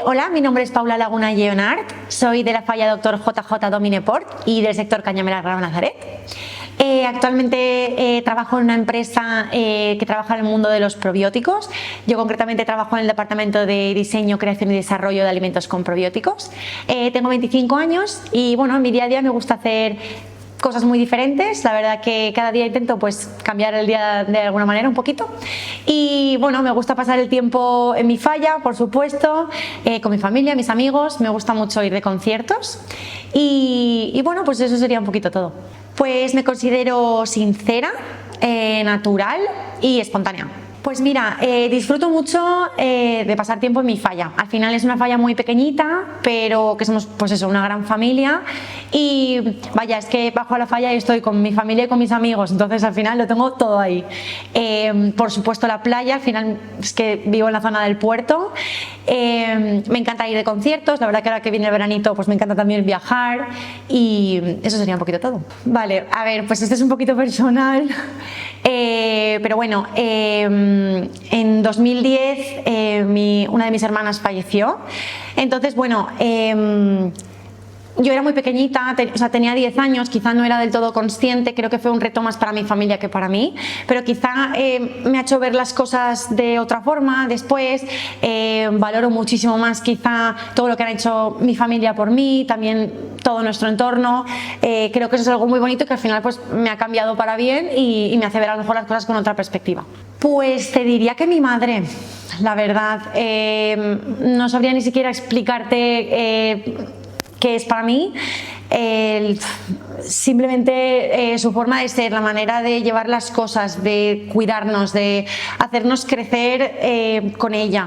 Hola, mi nombre es Paula Laguna Lleonart, soy de la falla Dr. JJ Domineport y del sector Cañamela Grau Nazaret. Actualmente trabajo en una empresa que trabaja en el mundo de los probióticos. Yo concretamente trabajo en el departamento de diseño, creación y desarrollo de alimentos con probióticos. Tengo 25 años y bueno, en mi día a día me gusta hacer cosas muy diferentes. La verdad que cada día intento pues cambiar el día de alguna manera un poquito y bueno, me gusta pasar el tiempo en mi falla, por supuesto, con mi familia, mis amigos. Me gusta mucho ir de conciertos y bueno, pues eso sería un poquito todo. Pues me considero sincera, natural y espontánea. Pues mira, disfruto mucho de pasar tiempo en mi falla. Al final es una falla muy pequeñita, pero que somos pues eso, una gran familia y vaya, es que bajo a la falla y estoy con mi familia y con mis amigos, entonces al final lo tengo todo ahí. Por supuesto la playa, al final es que vivo en la zona del puerto. Me encanta ir de conciertos, la verdad que ahora que viene el veranito pues me encanta también viajar y eso sería un poquito todo. Vale, a ver, pues este es un poquito personal, pero bueno, en 2010 una de mis hermanas falleció, entonces bueno, yo era muy pequeñita, o sea, tenía 10 años, quizá no era del todo consciente, creo que fue un reto más para mi familia que para mí, pero quizá me ha hecho ver las cosas de otra forma después. Valoro muchísimo más quizá todo lo que han hecho mi familia por mí, también todo nuestro entorno. Creo que eso es algo muy bonito que al final pues me ha cambiado para bien y me hace ver a lo mejor las cosas con otra perspectiva. Pues te diría que mi madre, la verdad, no sabría ni siquiera explicarte que es para mí. Simplemente su forma de ser, la manera de llevar las cosas, de cuidarnos, de hacernos crecer con ella.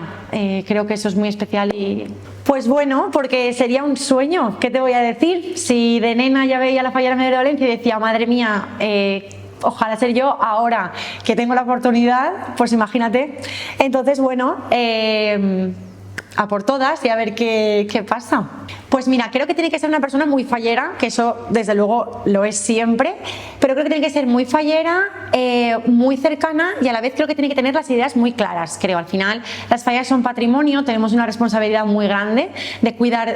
Creo que eso es muy especial y pues bueno, porque sería un sueño, ¿qué te voy a decir? Si de nena ya veía la falla de Valencia y decía, madre mía, ojalá ser yo ahora que tengo la oportunidad, pues imagínate. Entonces bueno, a por todas y a ver qué pasa. Pues mira, creo que tiene que ser una persona muy fallera, que eso desde luego lo es siempre, pero creo que tiene que ser muy fallera, muy cercana y a la vez creo que tiene que tener las ideas muy claras. Creo, al final las fallas son patrimonio, tenemos una responsabilidad muy grande de cuidar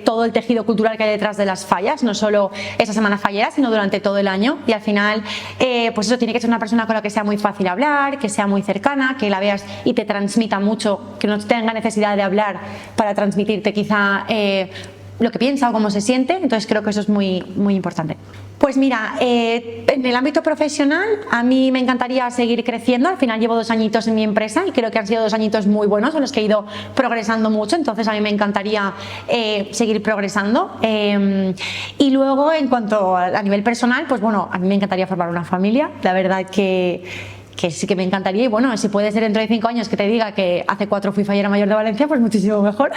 todo el tejido cultural que hay detrás de las fallas, no solo esa semana fallera, sino durante todo el año y al final pues eso tiene que ser una persona con la que sea muy fácil hablar, que sea muy cercana, que la veas y te transmita mucho, que no tenga necesidad de hablar para transmitirte quizá lo que piensa o cómo se siente, entonces creo que eso es muy, muy importante. Pues mira, en el ámbito profesional a mí me encantaría seguir creciendo. Al final llevo 2 añitos en mi empresa y creo que han sido 2 añitos muy buenos en los que he ido progresando mucho, entonces a mí me encantaría seguir progresando. Y luego en cuanto a nivel personal, pues bueno, a mí me encantaría formar una familia, la verdad que sí que me encantaría y bueno, si puede ser dentro de 5 años que te diga que hace 4 fui fallera mayor de Valencia, pues muchísimo mejor.